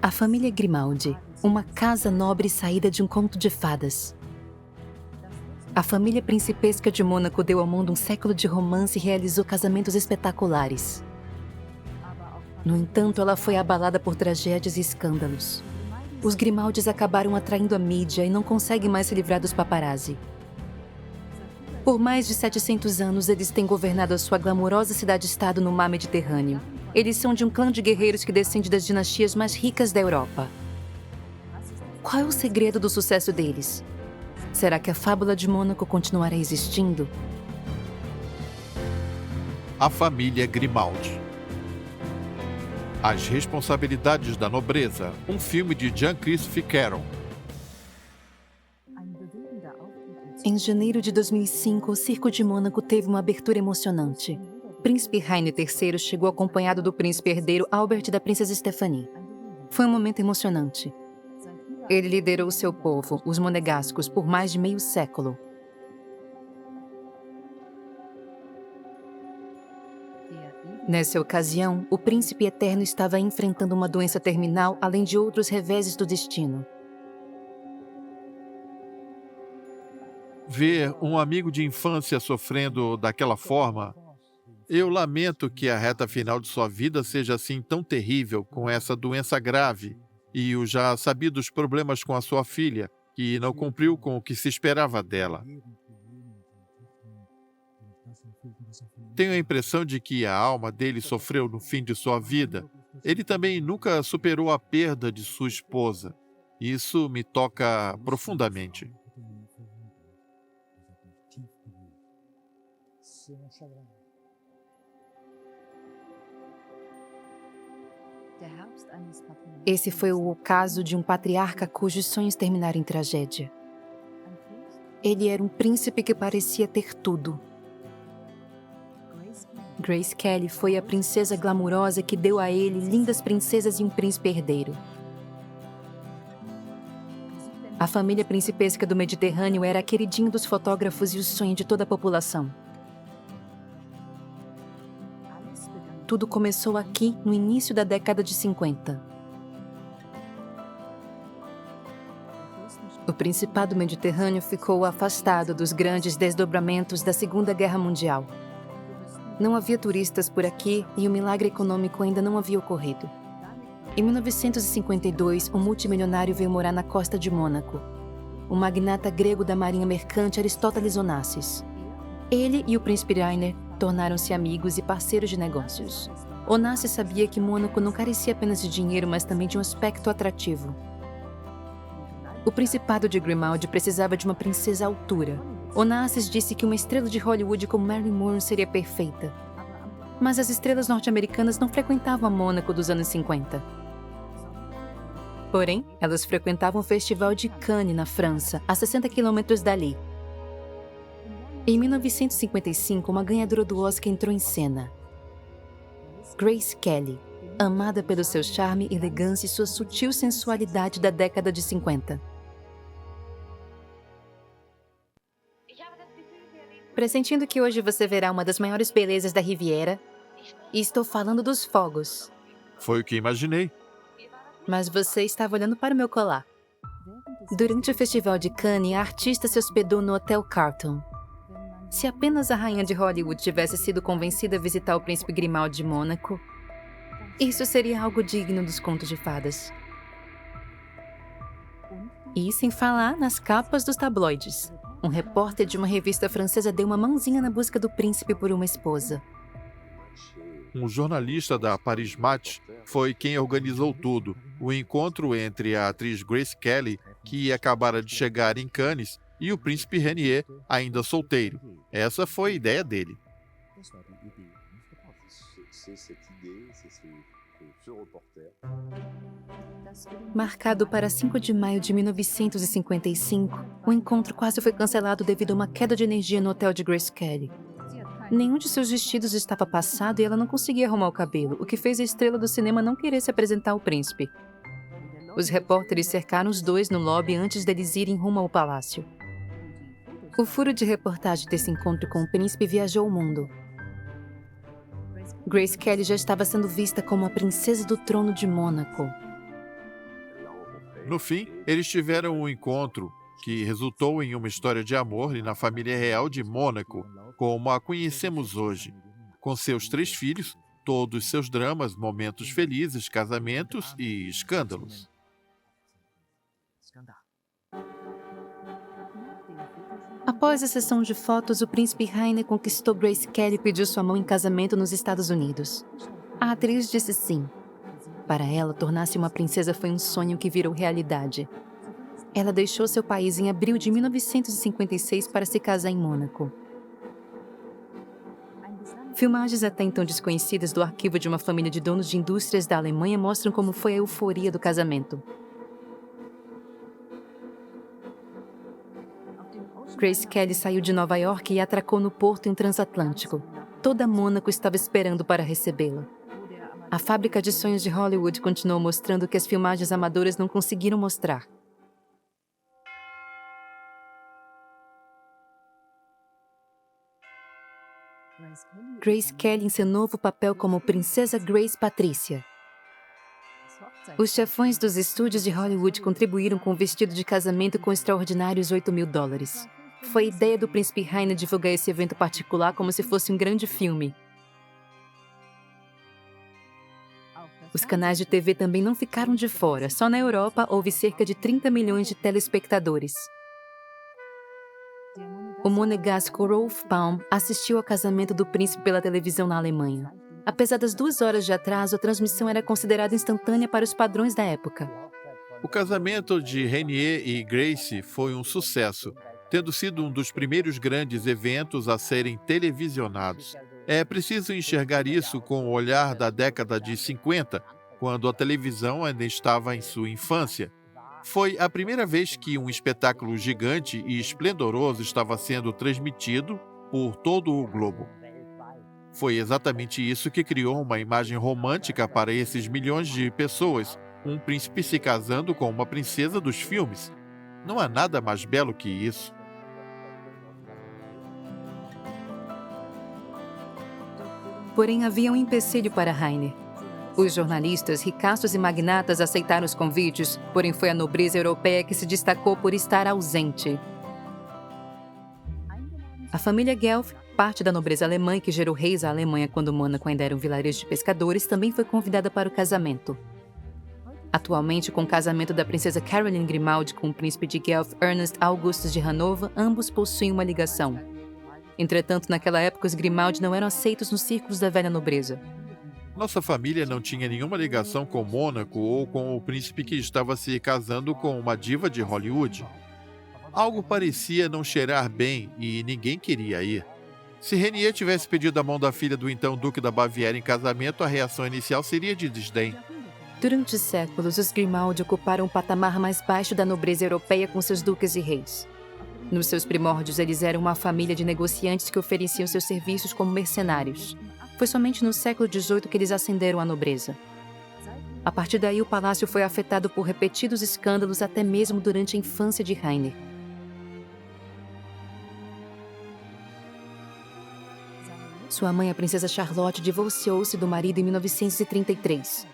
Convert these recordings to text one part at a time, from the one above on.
A família Grimaldi, uma casa nobre saída de um conto de fadas. A família principesca de Mônaco deu ao mundo um século de romance e realizou casamentos espetaculares. No entanto, ela foi abalada por tragédias e escândalos. Os Grimaldis acabaram atraindo a mídia e não conseguem mais se livrar dos paparazzi. Por mais de 700 anos, eles têm governado a sua glamourosa cidade-estado no mar Mediterrâneo. Eles são de um clã de guerreiros que descende das dinastias mais ricas da Europa. Qual é o segredo do sucesso deles? Será que a fábula de Mônaco continuará existindo? A família Grimaldi. As responsabilidades da nobreza, um filme de Jean-Christophe Caron. Em janeiro de 2005, o Circo de Mônaco teve uma abertura emocionante. Príncipe Heine III chegou acompanhado do príncipe herdeiro Albert e da princesa Stephanie. Foi um momento emocionante. Ele liderou seu povo, os monegascos, por mais de meio século. Nessa ocasião, o príncipe eterno estava enfrentando uma doença terminal, além de outros reveses do destino. Ver um amigo de infância sofrendo daquela forma, eu lamento que a reta final de sua vida seja assim tão terrível, com essa doença grave e os já sabidos problemas com a sua filha, que não cumpriu com o que se esperava dela. Tenho a impressão de que a alma dele sofreu no fim de sua vida. Ele também nunca superou a perda de sua esposa. Isso me toca profundamente. Esse foi o caso de um patriarca cujos sonhos terminaram em tragédia. Ele era um príncipe que parecia ter tudo. Grace Kelly foi a princesa glamurosa que deu a ele lindas princesas e um príncipe herdeiro. A família principesca do Mediterrâneo era a queridinha dos fotógrafos e o sonho de toda a população. Tudo começou aqui no início da década de 50. O Principado Mediterrâneo ficou afastado dos grandes desdobramentos da Segunda Guerra Mundial. Não havia turistas por aqui e o milagre econômico ainda não havia ocorrido. Em 1952, um multimilionário veio morar na costa de Mônaco. O magnata grego da marinha mercante Aristóteles Onassis. Ele e o príncipe Rainer tornaram-se amigos e parceiros de negócios. Onassis sabia que Mônaco não carecia apenas de dinheiro, mas também de um aspecto atrativo. O Principado de Grimaldi precisava de uma princesa à altura. Onassis disse que uma estrela de Hollywood como Marilyn Monroe seria perfeita. Mas as estrelas norte-americanas não frequentavam a Mônaco dos anos 50. Porém, elas frequentavam o Festival de Cannes, na França, a 60 quilômetros dali. Em 1955, uma ganhadora do Oscar entrou em cena. Grace Kelly, amada pelo seu charme, elegância e sua sutil sensualidade da década de 50. Pressentindo que hoje você verá uma das maiores belezas da Riviera, e estou falando dos fogos. Foi o que imaginei. Mas você estava olhando para o meu colar. Durante o Festival de Cannes, a artista se hospedou no Hotel Carlton. Se apenas a rainha de Hollywood tivesse sido convencida a visitar o príncipe Grimaldi de Mônaco, isso seria algo digno dos contos de fadas. E sem falar nas capas dos tabloides. Um repórter de uma revista francesa deu uma mãozinha na busca do príncipe por uma esposa. Um jornalista da Paris Match foi quem organizou tudo. O encontro entre a atriz Grace Kelly, que acabara de chegar em Cannes, e o príncipe Rainier, ainda solteiro. Essa foi a ideia dele. Marcado para 5 de maio de 1955, o encontro quase foi cancelado devido a uma queda de energia no hotel de Grace Kelly. Nenhum de seus vestidos estava passado e ela não conseguia arrumar o cabelo, o que fez a estrela do cinema não querer se apresentar ao príncipe. Os repórteres cercaram os dois no lobby antes deles irem rumo ao palácio. O furo de reportagem desse encontro com o príncipe viajou o mundo. Grace Kelly já estava sendo vista como a princesa do trono de Mônaco. No fim, eles tiveram um encontro que resultou em uma história de amor e na família real de Mônaco, como a conhecemos hoje, com seus 3 filhos, todos seus dramas, momentos felizes, casamentos e escândalos. Após a sessão de fotos, o príncipe Rainer conquistou Grace Kelly e pediu sua mão em casamento nos Estados Unidos. A atriz disse sim. Para ela, tornar-se uma princesa foi um sonho que virou realidade. Ela deixou seu país em abril de 1956 para se casar em Mônaco. Filmagens até então desconhecidas do arquivo de uma família de donos de indústrias da Alemanha mostram como foi a euforia do casamento. Grace Kelly saiu de Nova York e atracou no porto em um transatlântico. Toda Mônaco estava esperando para recebê-la. A fábrica de sonhos de Hollywood continuou mostrando o que as filmagens amadoras não conseguiram mostrar. Grace Kelly em seu novo papel como Princesa Grace Patrícia. Os chefões dos estúdios de Hollywood contribuíram com o vestido de casamento com extraordinários $8.000. Foi ideia do príncipe Rainer divulgar esse evento particular como se fosse um grande filme. Os canais de TV também não ficaram de fora. Só na Europa houve cerca de 30 milhões de telespectadores. O monegasco Rolf Palm assistiu ao casamento do príncipe pela televisão na Alemanha. Apesar das 2 horas de atraso, a transmissão era considerada instantânea para os padrões da época. O casamento de Rainier e Grace foi um sucesso, tendo sido um dos primeiros grandes eventos a serem televisionados. É preciso enxergar isso com o olhar da década de 50, quando a televisão ainda estava em sua infância. Foi a primeira vez que um espetáculo gigante e esplendoroso estava sendo transmitido por todo o globo. Foi exatamente isso que criou uma imagem romântica para esses milhões de pessoas, um príncipe se casando com uma princesa dos filmes. Não há nada mais belo que isso. Porém, havia um empecilho para Rainer. Os jornalistas, ricaços e magnatas aceitaram os convites, porém foi a nobreza europeia que se destacou por estar ausente. A família Guelph, parte da nobreza alemã que gerou reis à Alemanha quando Mônaco ainda era um vilarejo de pescadores, também foi convidada para o casamento. Atualmente, com o casamento da princesa Caroline Grimaldi com o príncipe de Guelph Ernest Augustus de Hanover, ambos possuem uma ligação. Entretanto, naquela época, os Grimaldi não eram aceitos nos círculos da velha nobreza. Nossa família não tinha nenhuma ligação com Mônaco ou com o príncipe que estava se casando com uma diva de Hollywood. Algo parecia não cheirar bem e ninguém queria ir. Se Rainier tivesse pedido a mão da filha do então Duque da Baviera em casamento, a reação inicial seria de desdém. Durante séculos, os Grimaldi ocuparam o patamar mais baixo da nobreza europeia com seus duques e reis. Nos seus primórdios, eles eram uma família de negociantes que ofereciam seus serviços como mercenários. Foi somente no século XVIII que eles ascenderam à nobreza. A partir daí, o palácio foi afetado por repetidos escândalos até mesmo durante a infância de Rainer. Sua mãe, a princesa Charlotte, divorciou-se do marido em 1933.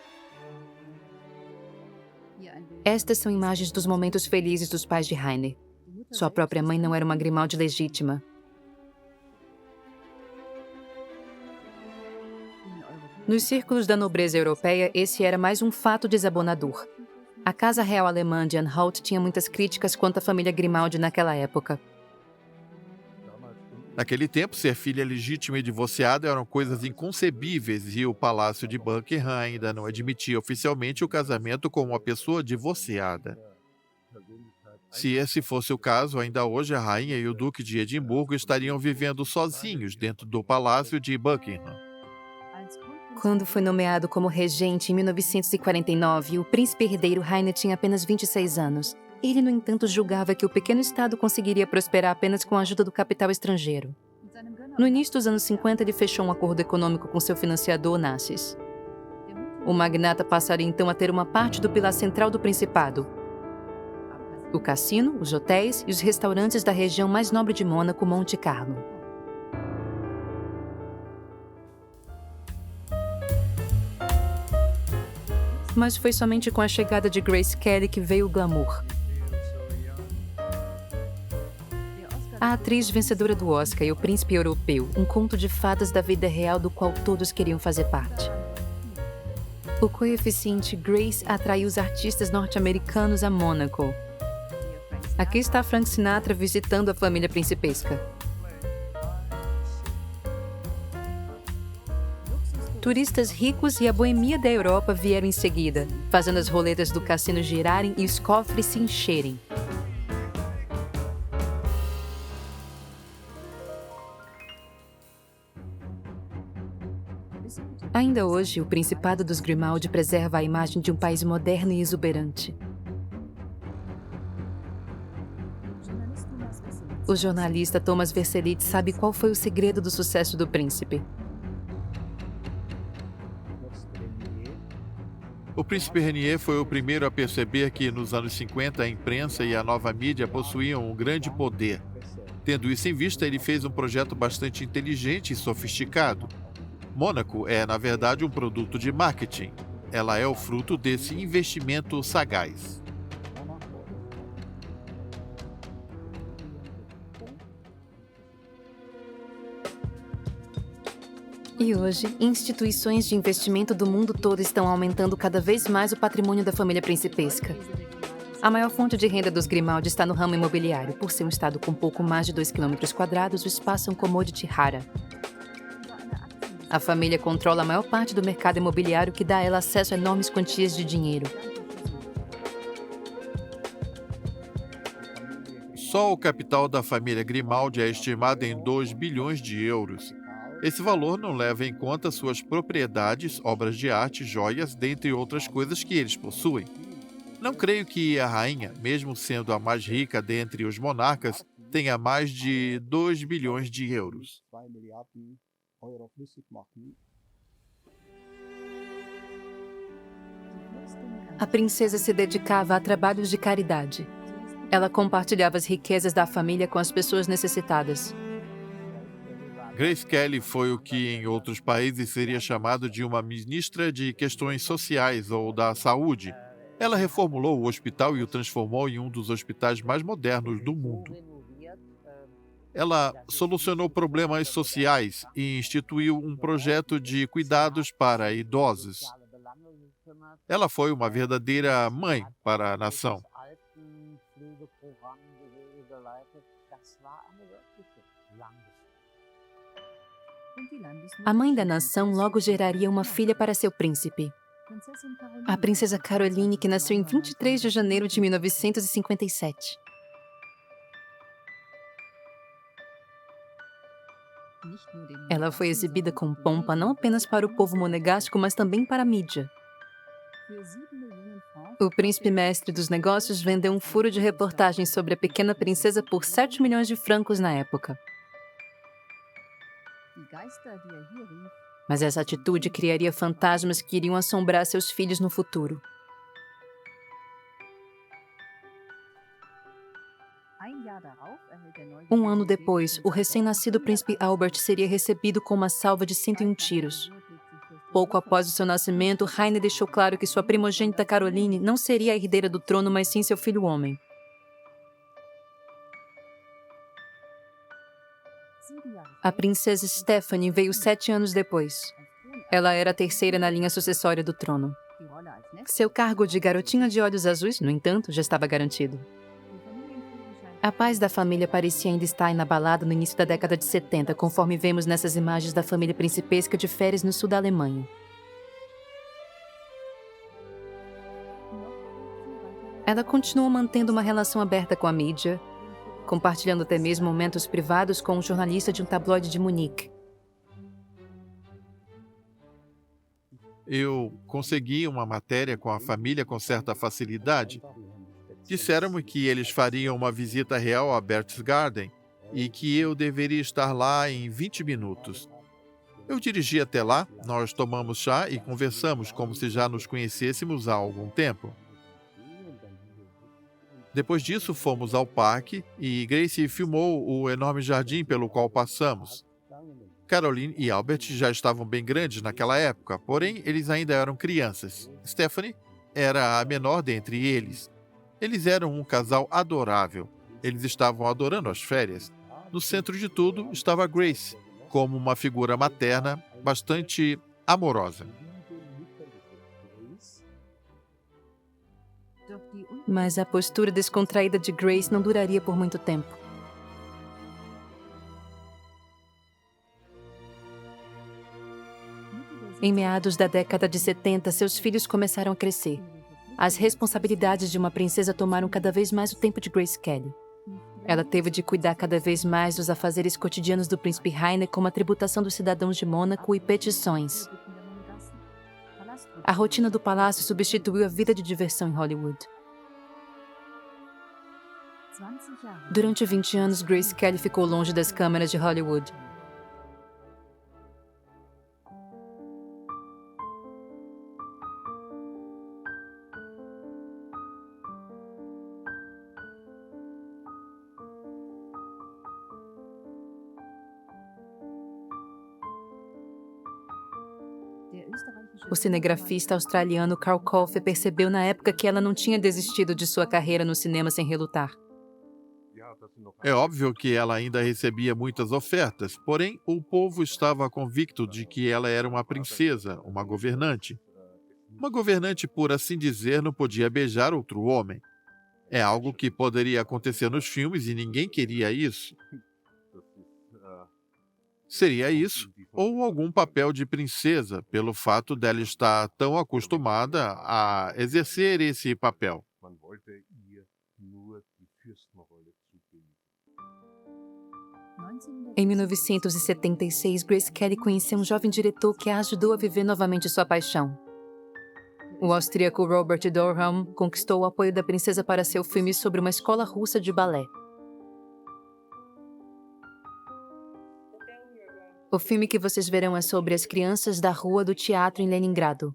Estas são imagens dos momentos felizes dos pais de Rainer. Sua própria mãe não era uma Grimaldi legítima. Nos círculos da nobreza europeia, esse era mais um fato desabonador. A Casa Real Alemã de Anhalt tinha muitas críticas quanto à família Grimaldi naquela época. Naquele tempo, ser filha legítima e divorciada eram coisas inconcebíveis e o Palácio de Buckingham ainda não admitia oficialmente o casamento com uma pessoa divorciada. Se esse fosse o caso, ainda hoje a rainha e o duque de Edimburgo estariam vivendo sozinhos dentro do Palácio de Buckingham. Quando foi nomeado como regente em 1949, o príncipe herdeiro Rainer tinha apenas 26 anos. Ele, no entanto, julgava que o pequeno estado conseguiria prosperar apenas com a ajuda do capital estrangeiro. No início dos anos 50, ele fechou um acordo econômico com seu financiador, Onassis. O magnata passaria então a ter uma parte do pilar central do principado: o cassino, os hotéis e os restaurantes da região mais nobre de Mônaco, Monte Carlo. Mas foi somente com a chegada de Grace Kelly que veio o glamour. A atriz vencedora do Oscar e o Príncipe Europeu, um conto de fadas da vida real do qual todos queriam fazer parte. O coeficiente Grace atraiu os artistas norte-americanos a Mônaco. Aqui está Frank Sinatra visitando a família principesca. Turistas ricos e a boemia da Europa vieram em seguida, fazendo as roletas do cassino girarem e os cofres se encherem. Ainda hoje, o Principado dos Grimaldi preserva a imagem de um país moderno e exuberante. O jornalista Thomas Vercelit sabe qual foi o segredo do sucesso do príncipe. O príncipe Renier foi o primeiro a perceber que, nos anos 50, a imprensa e a nova mídia possuíam um grande poder. Tendo isso em vista, ele fez um projeto bastante inteligente e sofisticado. Mônaco é, na verdade, um produto de marketing. Ela é o fruto desse investimento sagaz. E hoje, instituições de investimento do mundo todo estão aumentando cada vez mais o patrimônio da família principesca. A maior fonte de renda dos Grimaldi está no ramo imobiliário. Por ser um estado com pouco mais de 2 km², o espaço é um commodity rara. A família controla a maior parte do mercado imobiliário, que dá a ela acesso a enormes quantias de dinheiro. Só o capital da família Grimaldi é estimado em 2 bilhões de euros. Esse valor não leva em conta suas propriedades, obras de arte, joias, dentre outras coisas que eles possuem. Não creio que a rainha, mesmo sendo a mais rica dentre os monarcas, tenha mais de 2 bilhões de euros. A princesa se dedicava a trabalhos de caridade. Ela compartilhava as riquezas da família com as pessoas necessitadas. Grace Kelly foi o que em outros países seria chamado de uma ministra de questões sociais ou da saúde. Ela reformulou o hospital e o transformou em um dos hospitais mais modernos do mundo. Ela solucionou problemas sociais e instituiu um projeto de cuidados para idosos. Ela foi uma verdadeira mãe para a nação. A mãe da nação logo geraria uma filha para seu príncipe. A princesa Caroline, que nasceu em 23 de janeiro de 1957. Ela foi exibida com pompa não apenas para o povo monegasco, mas também para a mídia. O príncipe mestre dos negócios vendeu um furo de reportagem sobre a pequena princesa por 7 milhões de francos na época. Mas essa atitude criaria fantasmas que iriam assombrar seus filhos no futuro. Um ano depois, o recém-nascido príncipe Albert seria recebido com uma salva de 101 tiros. Pouco após o seu nascimento, Rainer deixou claro que sua primogênita Caroline não seria a herdeira do trono, mas sim seu filho homem. A princesa Stephanie veio 7 anos depois. Ela era a terceira na linha sucessória do trono. Seu cargo de garotinha de olhos azuis, no entanto, já estava garantido. A paz da família parecia ainda estar inabalada no início da década de 70, conforme vemos nessas imagens da família principesca de férias no sul da Alemanha. Ela continuou mantendo uma relação aberta com a mídia, compartilhando até mesmo momentos privados com um jornalista de um tabloide de Munique. Eu consegui uma matéria com a família com certa facilidade. Disseram-me que eles fariam uma visita real a Berchtesgaden e que eu deveria estar lá em 20 minutos. Eu dirigi até lá, nós tomamos chá e conversamos como se já nos conhecêssemos há algum tempo. Depois disso, fomos ao parque e Grace filmou o enorme jardim pelo qual passamos. Caroline e Albert já estavam bem grandes naquela época, porém eles ainda eram crianças. Stephanie era a menor dentre eles. Eles eram um casal adorável. Eles estavam adorando as férias. No centro de tudo estava Grace, como uma figura materna bastante amorosa. Mas a postura descontraída de Grace não duraria por muito tempo. Em meados da década de 70, seus filhos começaram a crescer. As responsabilidades de uma princesa tomaram cada vez mais o tempo de Grace Kelly. Ela teve de cuidar cada vez mais dos afazeres cotidianos do príncipe Rainer, como a tributação dos cidadãos de Mônaco e petições. A rotina do palácio substituiu a vida de diversão em Hollywood. Durante 20 anos, Grace Kelly ficou longe das câmeras de Hollywood. O cinegrafista australiano Carl Colfer percebeu na época que ela não tinha desistido de sua carreira no cinema sem relutar. É óbvio que ela ainda recebia muitas ofertas, porém o povo estava convicto de que ela era uma princesa, uma governante. Uma governante, por assim dizer, não podia beijar outro homem. É algo que poderia acontecer nos filmes e ninguém queria isso. Seria isso, ou algum papel de princesa, pelo fato dela estar tão acostumada a exercer esse papel. Em 1976, Grace Kelly conheceu um jovem diretor que a ajudou a viver novamente sua paixão. O austríaco Robert Durham conquistou o apoio da princesa para seu filme sobre uma escola russa de balé. O filme que vocês verão é sobre as crianças da rua do teatro em Leningrado.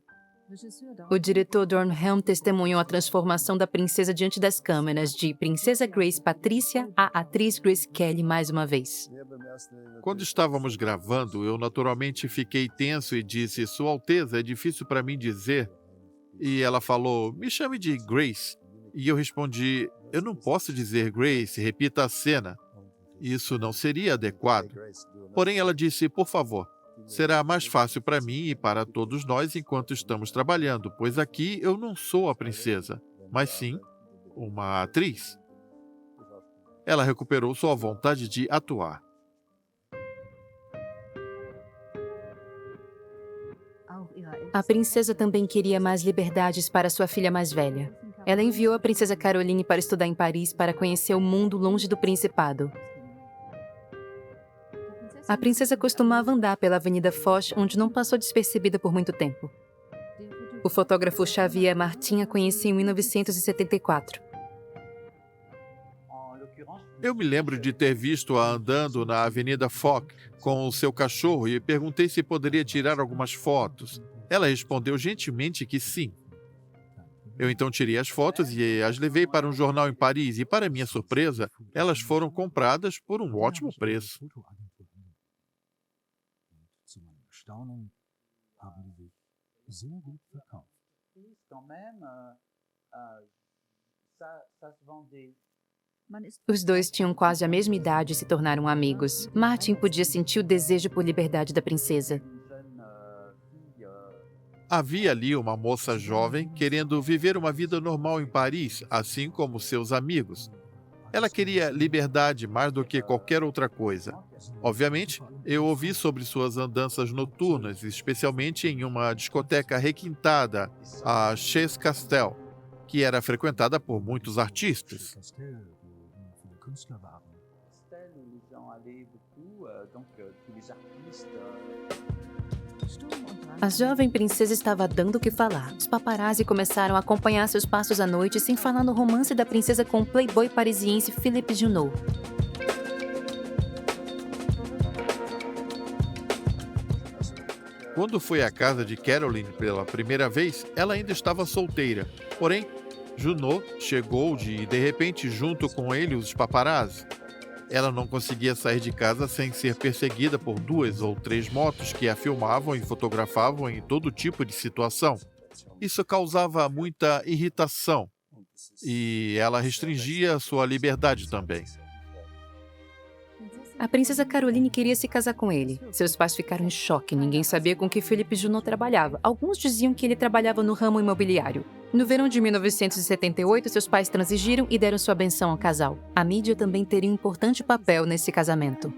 O diretor Durham testemunhou a transformação da princesa diante das câmeras, de Princesa Grace Patrícia a atriz Grace Kelly mais uma vez. Quando estávamos gravando, eu naturalmente fiquei tenso e disse: Sua Alteza, é difícil para mim dizer. E ela falou: me chame de Grace. E eu respondi: eu não posso dizer Grace, repita a cena. Isso não seria adequado. Porém, ela disse: por favor, será mais fácil para mim e para todos nós enquanto estamos trabalhando, pois aqui eu não sou a princesa, mas sim uma atriz. Ela recuperou sua vontade de atuar. A princesa também queria mais liberdades para sua filha mais velha. Ela enviou a princesa Caroline para estudar em Paris para conhecer o mundo longe do principado. A princesa costumava andar pela Avenida Foch, onde não passou despercebida por muito tempo. O fotógrafo Xavier Martin a conhecia em 1974. Eu me lembro de ter visto-a andando na Avenida Foch com o seu cachorro e perguntei se poderia tirar algumas fotos. Ela respondeu gentilmente que sim. Eu então tirei as fotos e as levei para um jornal em Paris e, para minha surpresa, elas foram compradas por um ótimo preço. Os dois tinham quase a mesma idade e se tornaram amigos. Martin podia sentir o desejo por liberdade da princesa. Havia ali uma moça jovem querendo viver uma vida normal em Paris, assim como seus amigos. Ela queria liberdade mais do que qualquer outra coisa. Obviamente, eu ouvi sobre suas andanças noturnas, especialmente em uma discoteca requintada, a Chez Castel, que era frequentada por muitos artistas. A jovem princesa estava dando o que falar. Os paparazzi começaram a acompanhar seus passos à noite, sem falar no romance da princesa com o playboy parisiense Philippe Junot. Quando foi à casa de Caroline pela primeira vez, ela ainda estava solteira. Porém, Junot chegou de repente junto com ele os paparazzi. Ela não conseguia sair de casa sem ser perseguida por 2 ou 3 motos que a filmavam e fotografavam em todo tipo de situação. Isso causava muita irritação e ela restringia sua liberdade também. A princesa Caroline queria se casar com ele. Seus pais ficaram em choque, ninguém sabia com que Philippe Junot trabalhava. Alguns diziam que ele trabalhava no ramo imobiliário. No verão de 1978, seus pais transigiram e deram sua benção ao casal. A mídia também teria um importante papel nesse casamento.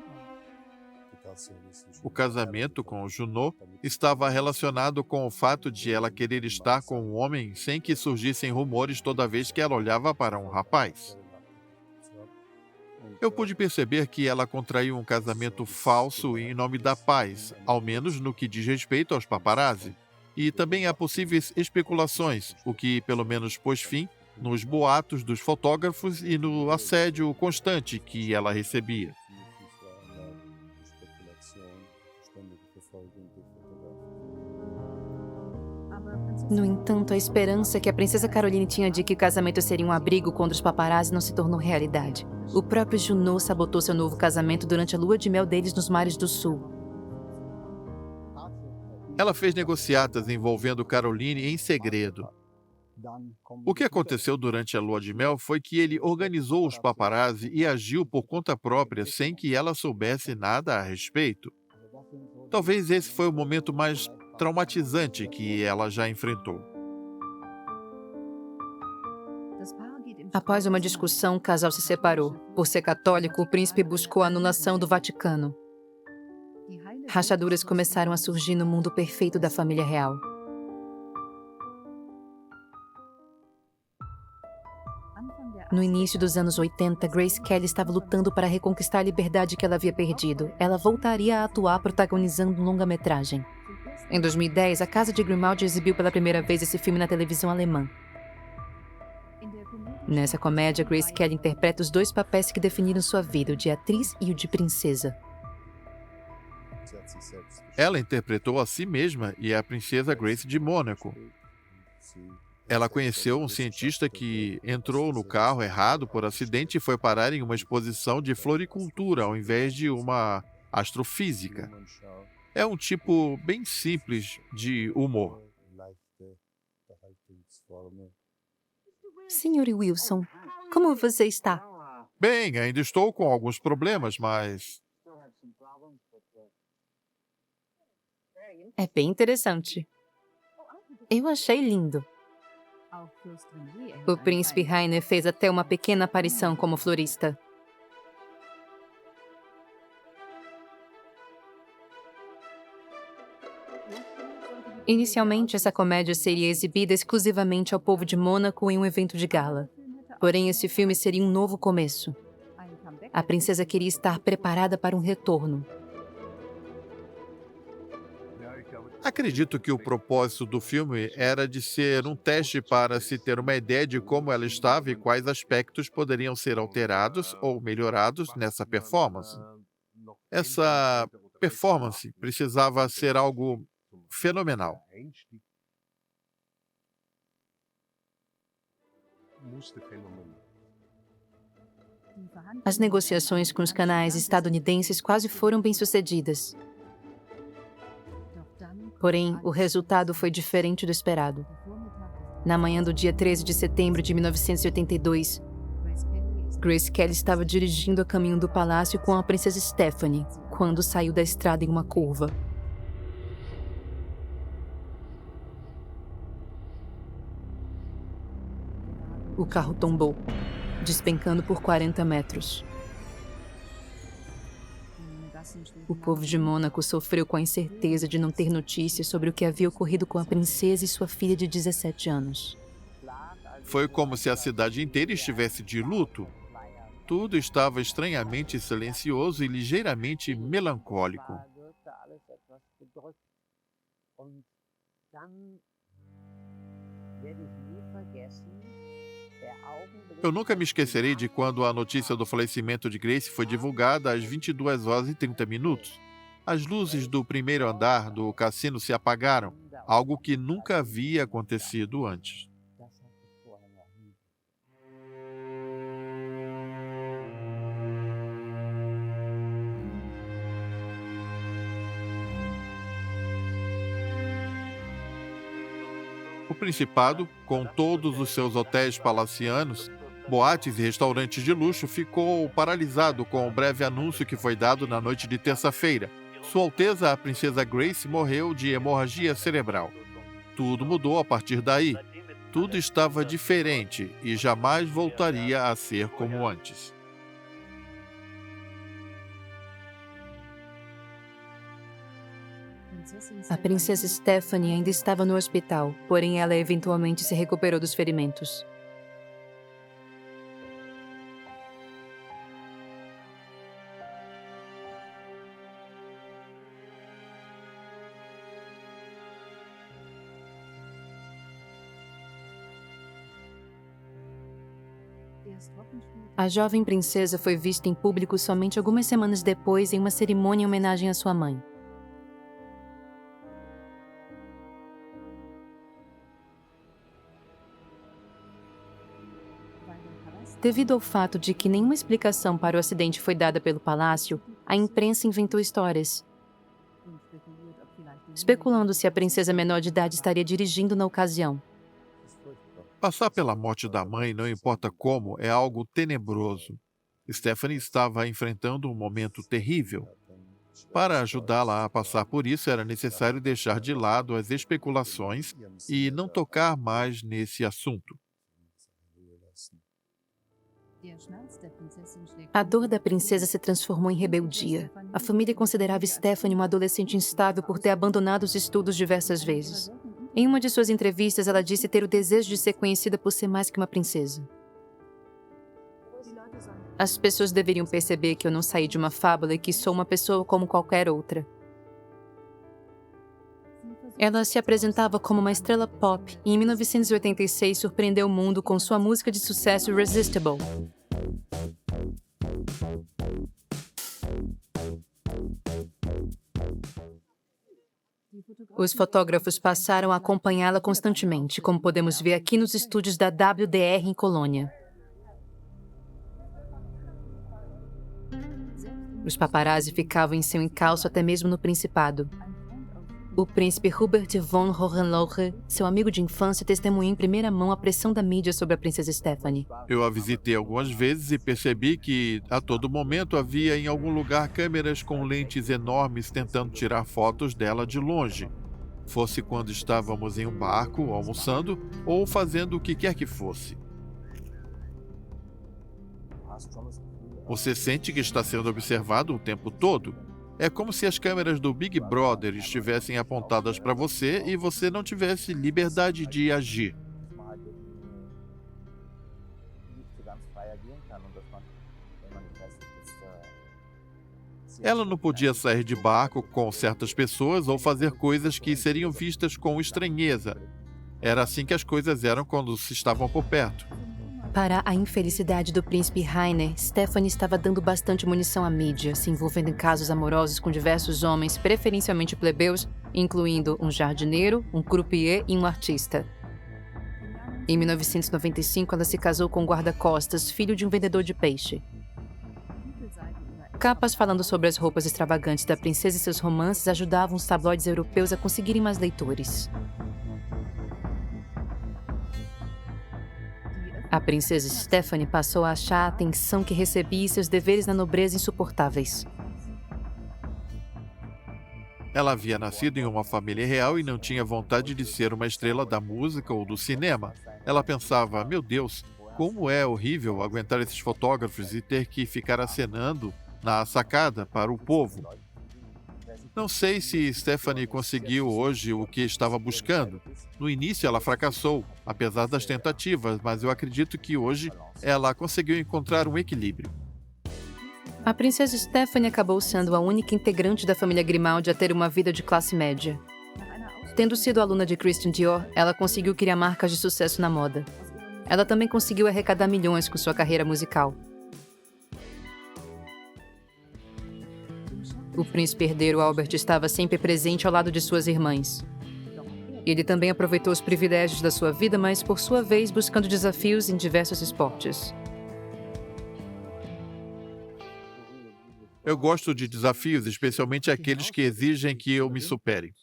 O casamento com o Junot estava relacionado com o fato de ela querer estar com um homem sem que surgissem rumores toda vez que ela olhava para um rapaz. Eu pude perceber que ela contraiu um casamento falso em nome da paz, ao menos no que diz respeito aos paparazzi. E também há possíveis especulações, o que pelo menos pôs fim nos boatos dos fotógrafos e no assédio constante que ela recebia. No entanto, a esperança que a princesa Caroline tinha de que o casamento seria um abrigo contra os paparazzi não se tornou realidade. O próprio Junot sabotou seu novo casamento durante a lua de mel deles nos mares do sul. Ela fez negociatas envolvendo Caroline em segredo. O que aconteceu durante a lua de mel foi que ele organizou os paparazzi e agiu por conta própria sem que ela soubesse nada a respeito. Talvez esse foi o momento mais traumatizante que ela já enfrentou. Após uma discussão, o casal se separou. Por ser católico, o príncipe buscou a anulação do Vaticano. Rachaduras começaram a surgir no mundo perfeito da família real. No início dos anos 80, Grace Kelly estava lutando para reconquistar a liberdade que ela havia perdido. Ela voltaria a atuar protagonizando um longa-metragem. Em 2010, a Casa de Grimaldi exibiu pela primeira vez esse filme na televisão alemã. Nessa comédia, Grace Kelly interpreta os 2 papéis que definiram sua vida, o de atriz e o de princesa. Ela interpretou a si mesma e a princesa Grace de Mônaco. Ela conheceu um cientista que entrou no carro errado por acidente e foi parar em uma exposição de floricultura ao invés de uma astrofísica. É um tipo bem simples de humor. Sr. Wilson, como você está? Bem, ainda estou com alguns problemas, mas É bem interessante. Eu achei lindo. O príncipe Rainer fez até uma pequena aparição como florista. Inicialmente, essa comédia seria exibida exclusivamente ao povo de Mônaco em um evento de gala. Porém, esse filme seria um novo começo. A princesa queria estar preparada para um retorno. acredito que o propósito do filme era de ser um teste para se ter uma ideia de como ela estava e quais aspectos poderiam ser alterados ou melhorados nessa performance. Essa performance precisava ser algo fenomenal. As negociações com os canais estadunidenses quase foram bem-sucedidas. Porém, o resultado foi diferente do esperado. Na manhã do dia 13 de setembro de 1982, Grace Kelly estava dirigindo a caminho do palácio com a princesa Stephanie, quando saiu da estrada em uma curva. O carro tombou, despencando por 40 metros. O povo de Mônaco sofreu com a incerteza de não ter notícias sobre o que havia ocorrido com a princesa e sua filha de 17 anos. Foi como se a cidade inteira estivesse de luto. Tudo estava estranhamente silencioso e ligeiramente melancólico. Eu nunca me esquecerei de quando a notícia do falecimento de Grace foi divulgada às 22 horas e 30 minutos. As luzes do primeiro andar do cassino se apagaram, algo que nunca havia acontecido antes. Principado, com todos os seus hotéis palacianos, boates e restaurantes de luxo, ficou paralisado com o breve anúncio que foi dado na noite de terça-feira. Sua Alteza, a Princesa Grace, morreu de hemorragia cerebral. Tudo mudou a partir daí. Tudo estava diferente e jamais voltaria a ser como antes. A princesa Stephanie ainda estava no hospital, porém ela eventualmente se recuperou dos ferimentos. A jovem princesa foi vista em público somente algumas semanas depois em uma cerimônia em homenagem à sua mãe. Devido ao fato de que nenhuma explicação para o acidente foi dada pelo palácio, a imprensa inventou histórias, especulando se a princesa menor de idade estaria dirigindo na ocasião. Passar pela morte da mãe, não importa como, é algo tenebroso. Stephanie estava enfrentando um momento terrível. Para ajudá-la a passar por isso, era necessário deixar de lado as especulações e não tocar mais nesse assunto. A dor da princesa se transformou em rebeldia. A família considerava Stephanie uma adolescente instável por ter abandonado os estudos diversas vezes. Em uma de suas entrevistas, ela disse ter o desejo de ser conhecida por ser mais que uma princesa. As pessoas deveriam perceber que eu não saí de uma fábula e que sou uma pessoa como qualquer outra. Ela se apresentava como uma estrela pop e, em 1986, surpreendeu o mundo com sua música de sucesso Irresistible. Os fotógrafos passaram a acompanhá-la constantemente, como podemos ver aqui nos estúdios da WDR em Colônia. Os paparazzi ficavam em seu encalço até mesmo no Principado. O príncipe Hubert von Hohenlohe, seu amigo de infância, testemunhou em primeira mão a pressão da mídia sobre a princesa Stephanie. Eu a visitei algumas vezes e percebi que, a todo momento, havia em algum lugar câmeras com lentes enormes tentando tirar fotos dela de longe. Fosse quando estávamos em um barco, almoçando, ou fazendo o que quer que fosse. Você sente que está sendo observado o tempo todo? É como se as câmeras do Big Brother estivessem apontadas para você e você não tivesse liberdade de agir. Ela não podia sair de barco com certas pessoas ou fazer coisas que seriam vistas com estranheza. Era assim que as coisas eram quando se estavam por perto. Para a infelicidade do príncipe Rainer, Stephanie estava dando bastante munição à mídia, se envolvendo em casos amorosos com diversos homens, preferencialmente plebeus, incluindo um jardineiro, um croupier e um artista. Em 1995, ela se casou com um guarda-costas, filho de um vendedor de peixe. Capas falando sobre as roupas extravagantes da princesa e seus romances ajudavam os tabloides europeus a conseguirem mais leitores. A princesa Stephanie passou a achar a atenção que recebia e seus deveres na nobreza insuportáveis. Ela havia nascido em uma família real e não tinha vontade de ser uma estrela da música ou do cinema. Ela pensava, meu Deus, como é horrível aguentar esses fotógrafos e ter que ficar acenando na sacada para o povo. Não sei se Stephanie conseguiu hoje o que estava buscando. No início ela fracassou, apesar das tentativas, mas eu acredito que hoje ela conseguiu encontrar um equilíbrio. A princesa Stephanie acabou sendo a única integrante da família Grimaldi a ter uma vida de classe média. Tendo sido aluna de Christian Dior, ela conseguiu criar marcas de sucesso na moda. Ela também conseguiu arrecadar milhões com sua carreira musical. O príncipe herdeiro Albert estava sempre presente ao lado de suas irmãs. Ele também aproveitou os privilégios da sua vida, mas, por sua vez, buscando desafios em diversos esportes. Eu gosto de desafios, especialmente aqueles que exigem que eu me supere.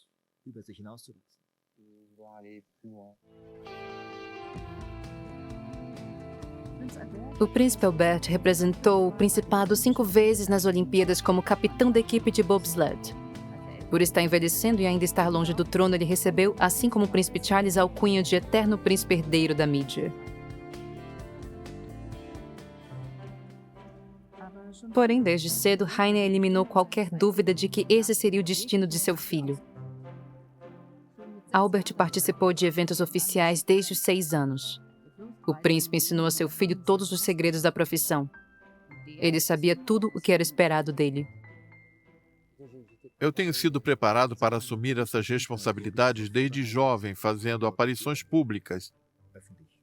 O príncipe Albert representou o principado 5 vezes nas Olimpíadas como capitão da equipe de bobsled. Por estar envelhecendo e ainda estar longe do trono, ele recebeu, assim como o príncipe Charles, a alcunha de eterno príncipe herdeiro da mídia. Porém, desde cedo, Rainer eliminou qualquer dúvida de que esse seria o destino de seu filho. Albert participou de eventos oficiais desde os 6 anos. O príncipe ensinou a seu filho todos os segredos da profissão. Ele sabia tudo o que era esperado dele. Eu tenho sido preparado para assumir essas responsabilidades desde jovem, fazendo aparições públicas,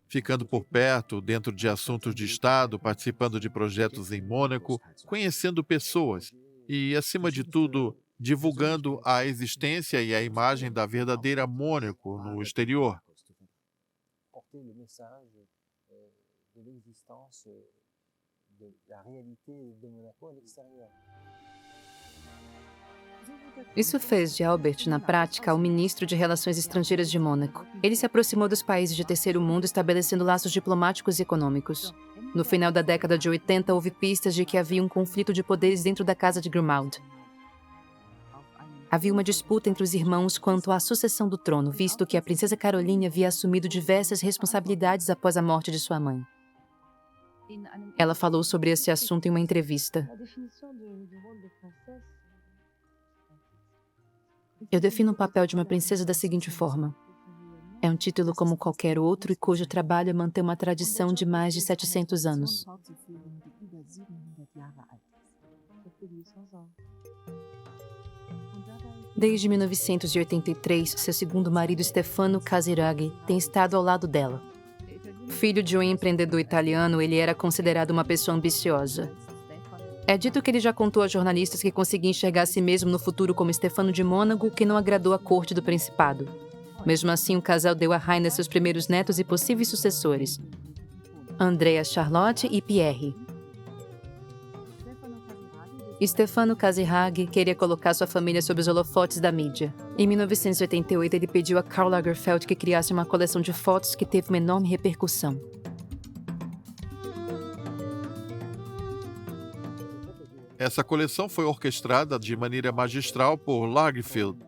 ficando por perto, dentro de assuntos de Estado, participando de projetos em Mônaco, conhecendo pessoas e, acima de tudo, divulgando a existência e a imagem da verdadeira Mônaco no exterior. Isso fez de Albert, na prática, o ministro de Relações Estrangeiras de Mônaco. Ele se aproximou dos países de terceiro mundo, estabelecendo laços diplomáticos e econômicos. No final da década de 80, houve pistas de que havia um conflito de poderes dentro da casa de Grimald. Havia uma disputa entre os irmãos quanto à sucessão do trono, visto que a princesa Caroline havia assumido diversas responsabilidades após a morte de sua mãe. Ela falou sobre esse assunto em uma entrevista. Eu defino o papel de uma princesa da seguinte forma. É um título como qualquer outro e cujo trabalho é manter uma tradição de mais de 700 anos. Desde 1983, seu segundo marido, Stefano Casiraghi, tem estado ao lado dela. Filho de um empreendedor italiano, ele era considerado uma pessoa ambiciosa. É dito que ele já contou a jornalistas que conseguia enxergar a si mesmo no futuro como Stefano de Mônaco, que não agradou a corte do principado. Mesmo assim, o casal deu a Rainer seus primeiros netos e possíveis sucessores, Andrea Charlotte e Pierre. Stefano Casiraghi queria colocar sua família sob os holofotes da mídia. Em 1988, ele pediu a Karl Lagerfeld que criasse uma coleção de fotos que teve uma enorme repercussão. Essa coleção foi orquestrada de maneira magistral por Lagerfeld.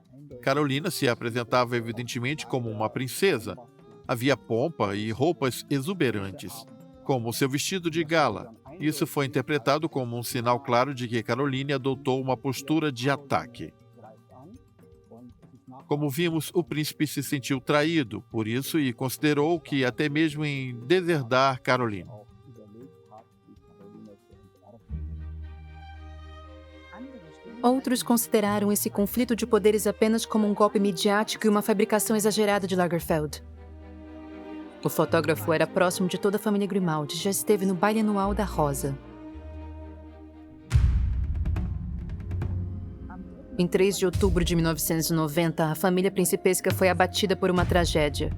Carolina se apresentava evidentemente como uma princesa. Havia pompa e roupas exuberantes, como seu vestido de gala. Isso foi interpretado como um sinal claro de que Caroline adotou uma postura de ataque. Como vimos, o príncipe se sentiu traído por isso e considerou que até mesmo em deserdar Caroline. Outros consideraram esse conflito de poderes apenas como um golpe midiático e uma fabricação exagerada de Lagerfeld. O fotógrafo era próximo de toda a família Grimaldi e já esteve no baile anual da Rosa. Em 3 de outubro de 1990, a família principesca foi abatida por uma tragédia.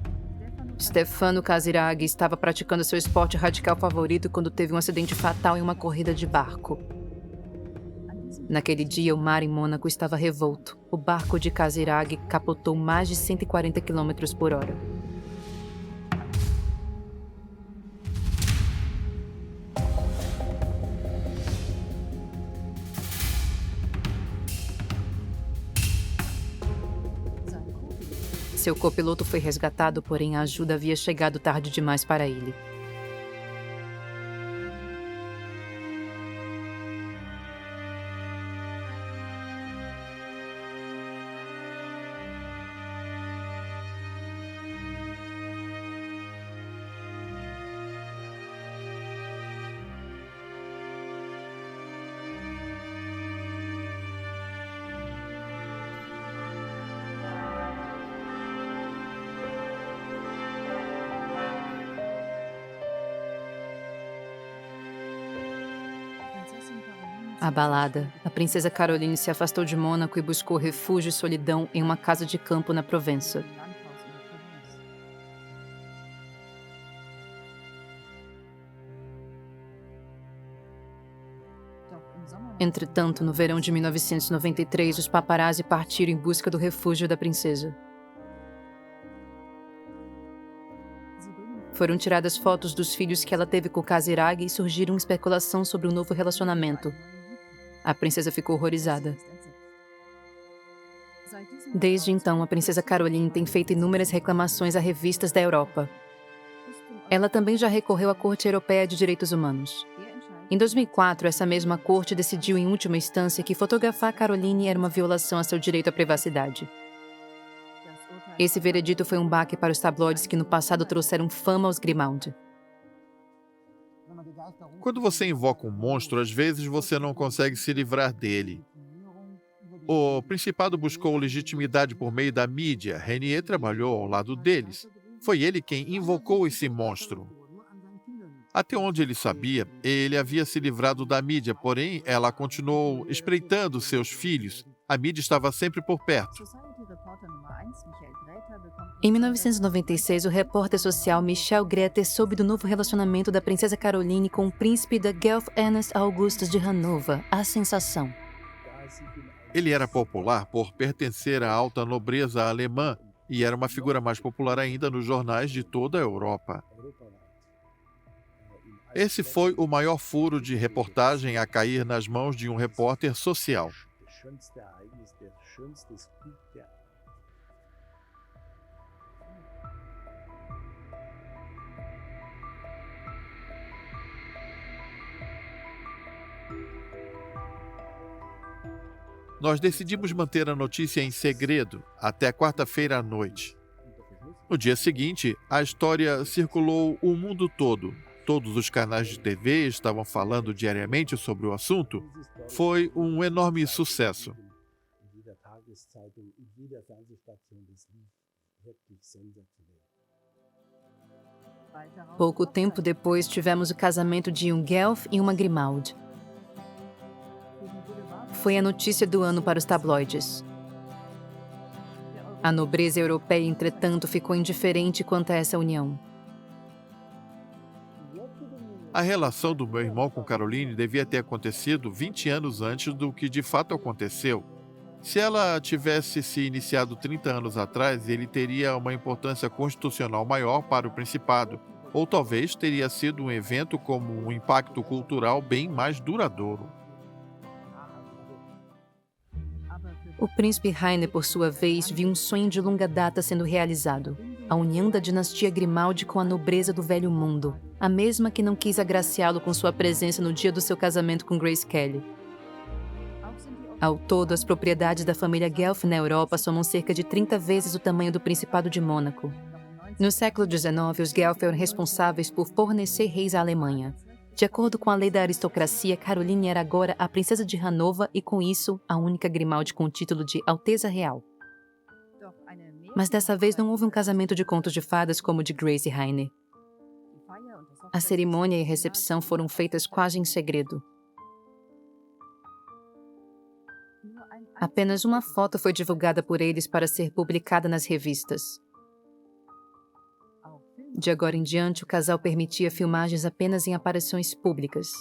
Stefano Casiraghi estava praticando seu esporte radical favorito quando teve um acidente fatal em uma corrida de barco. Naquele dia, o mar em Mônaco estava revolto. O barco de Casiraghi capotou mais de 140 km por hora. Seu copiloto foi resgatado, porém a ajuda havia chegado tarde demais para ele. Abalada, a princesa Caroline se afastou de Mônaco e buscou refúgio e solidão em uma casa de campo na Provença. Entretanto, no verão de 1993, os paparazzi partiram em busca do refúgio da princesa. Foram tiradas fotos dos filhos que ela teve com Kazirag e surgiram especulação sobre um novo relacionamento. A princesa ficou horrorizada. Desde então, a princesa Caroline tem feito inúmeras reclamações a revistas da Europa. Ela também já recorreu à Corte Europeia de Direitos Humanos. Em 2004, essa mesma corte decidiu em última instância que fotografar Caroline era uma violação a seu direito à privacidade. Esse veredito foi um baque para os tabloides que no passado trouxeram fama aos Grimaldi. Quando você invoca um monstro, às vezes você não consegue se livrar dele. O Principado buscou legitimidade por meio da mídia. Renier trabalhou ao lado deles. Foi ele quem invocou esse monstro. Até onde ele sabia, ele havia se livrado da mídia, porém ela continuou espreitando seus filhos. A mídia estava sempre por perto. Em 1996, o repórter social Michel Greter soube do novo relacionamento da princesa Caroline com o príncipe da Guelph Ernest Augustus de Hanover, a sensação. Ele era popular por pertencer à alta nobreza alemã e era uma figura mais popular ainda nos jornais de toda a Europa. Esse foi o maior furo de reportagem a cair nas mãos de um repórter social. Nós decidimos manter a notícia em segredo até quarta-feira à noite. No dia seguinte, a história circulou o mundo todo. Todos os canais de TV estavam falando diariamente sobre o assunto. Foi um enorme sucesso. Pouco tempo depois, tivemos o casamento de um Guelph e uma Grimaldi. Foi a notícia do ano para os tabloides. A nobreza europeia, entretanto, ficou indiferente quanto a essa união. A relação do meu irmão com Caroline devia ter acontecido 20 anos antes do que de fato aconteceu. Se ela tivesse se iniciado 30 anos atrás, ele teria uma importância constitucional maior para o Principado, ou talvez teria sido um evento como um impacto cultural bem mais duradouro. O príncipe Heine, por sua vez, viu um sonho de longa data sendo realizado. A união da dinastia Grimaldi com a nobreza do Velho Mundo, a mesma que não quis agraciá-lo com sua presença no dia do seu casamento com Grace Kelly. Ao todo, as propriedades da família Guelph na Europa somam cerca de 30 vezes o tamanho do Principado de Mônaco. No século XIX, os Guelph eram responsáveis por fornecer reis à Alemanha. De acordo com a lei da aristocracia, Caroline era agora a princesa de Hanover e, com isso, a única Grimaldi com o título de Alteza Real. Mas dessa vez não houve um casamento de contos de fadas como o de Grace e Heine. A cerimônia e a recepção foram feitas quase em segredo. Apenas uma foto foi divulgada por eles para ser publicada nas revistas. De agora em diante, o casal permitia filmagens apenas em aparições públicas.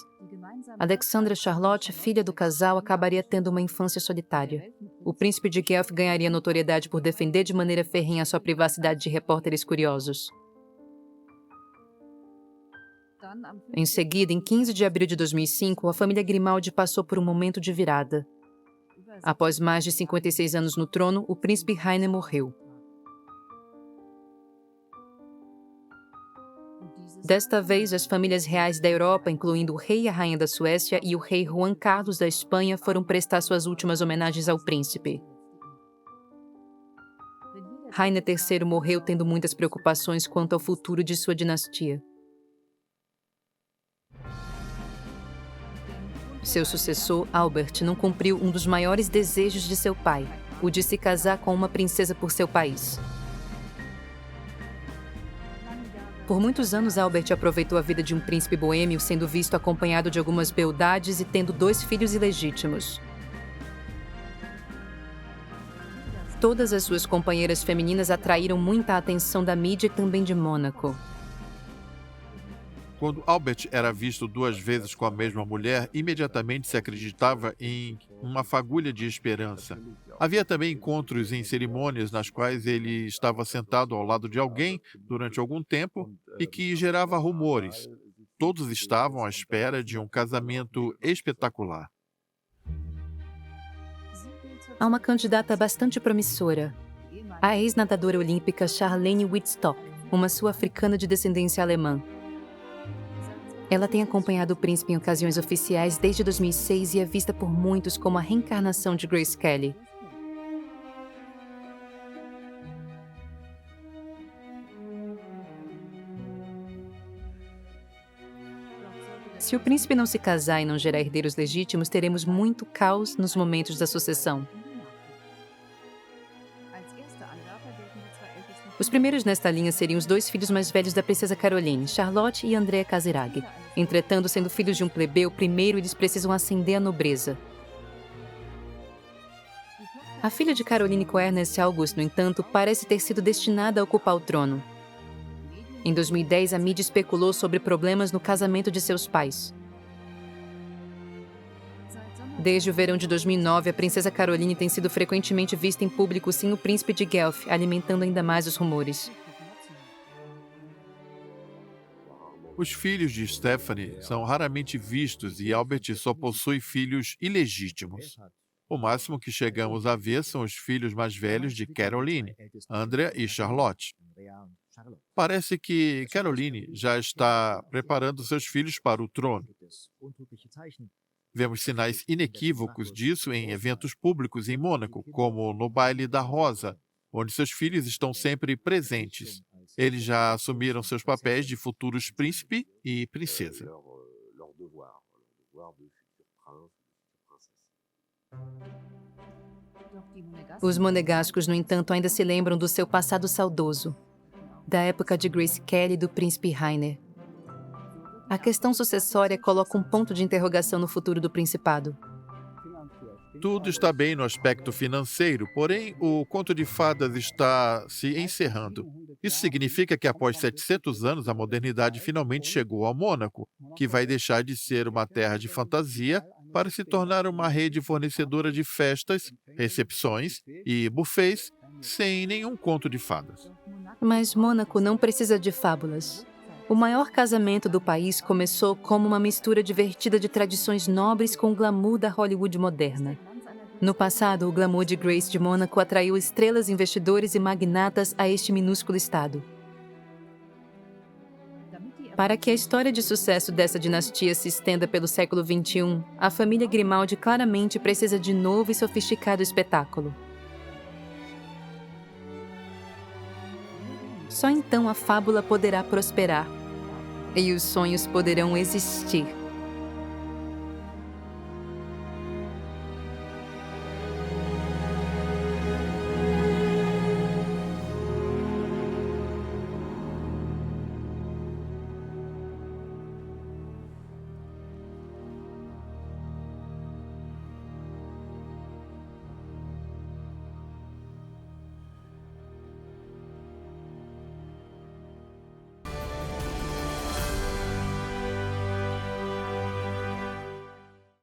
Alexandra Charlotte, filha do casal, acabaria tendo uma infância solitária. O príncipe de Guelph ganharia notoriedade por defender de maneira ferrenha sua privacidade de repórteres curiosos. Em seguida, em 15 de abril de 2005, a família Grimaldi passou por um momento de virada. Após mais de 56 anos no trono, o príncipe Heine morreu. Desta vez, as famílias reais da Europa, incluindo o rei e a rainha da Suécia e o rei Juan Carlos da Espanha, foram prestar suas últimas homenagens ao príncipe. Heine III morreu tendo muitas preocupações quanto ao futuro de sua dinastia. Seu sucessor, Albert, não cumpriu um dos maiores desejos de seu pai, o de se casar com uma princesa por seu país. Por muitos anos, Albert aproveitou a vida de um príncipe boêmio, sendo visto acompanhado de algumas beldades e tendo 2 filhos ilegítimos. Todas as suas companheiras femininas atraíram muita atenção da mídia e também de Mônaco. Quando Albert era visto 2 vezes com a mesma mulher, imediatamente se acreditava em uma fagulha de esperança. Havia também encontros em cerimônias nas quais ele estava sentado ao lado de alguém durante algum tempo e que gerava rumores. Todos estavam à espera de um casamento espetacular. Há uma candidata bastante promissora, a ex-nadadora olímpica Charlene Wittstock, uma sul-africana de descendência alemã. Ela tem acompanhado o príncipe em ocasiões oficiais desde 2006 e é vista por muitos como a reencarnação de Grace Kelly. Se o príncipe não se casar e não gerar herdeiros legítimos, teremos muito caos nos momentos da sucessão. Os primeiros nesta linha seriam os 2 filhos mais velhos da princesa Caroline, Charlotte e Andrea Casiraghi. Entretanto, sendo filhos de um plebeu, primeiro eles precisam ascender à nobreza. A filha de Caroline com Ernest August, no entanto, parece ter sido destinada a ocupar o trono. Em 2010, a mídia especulou sobre problemas no casamento de seus pais. Desde o verão de 2009, a princesa Caroline tem sido frequentemente vista em público sem o príncipe de Guelph, alimentando ainda mais os rumores. Os filhos de Stephanie são raramente vistos e Albert só possui filhos ilegítimos. O máximo que chegamos a ver são os filhos mais velhos de Caroline, Andrea e Charlotte. Parece que Caroline já está preparando seus filhos para o trono. Vemos sinais inequívocos disso em eventos públicos em Mônaco, como no Baile da Rosa, onde seus filhos estão sempre presentes. Eles já assumiram seus papéis de futuros príncipe e princesa. Os monegascos, no entanto, ainda se lembram do seu passado saudoso, da época de Grace Kelly e do príncipe Rainer. A questão sucessória coloca um ponto de interrogação no futuro do principado. Tudo está bem no aspecto financeiro, porém o conto de fadas está se encerrando. Isso significa que após 700 anos a modernidade finalmente chegou ao Mônaco, que vai deixar de ser uma terra de fantasia para se tornar uma rede fornecedora de festas, recepções e buffets sem nenhum conto de fadas. Mas Mônaco não precisa de fábulas. O maior casamento do país começou como uma mistura divertida de tradições nobres com o glamour da Hollywood moderna. No passado, o glamour de Grace de Mônaco atraiu estrelas, investidores e magnatas a este minúsculo estado. Para que a história de sucesso dessa dinastia se estenda pelo século XXI, a família Grimaldi claramente precisa de novo e sofisticado espetáculo. Só então a fábula poderá prosperar e os sonhos poderão existir.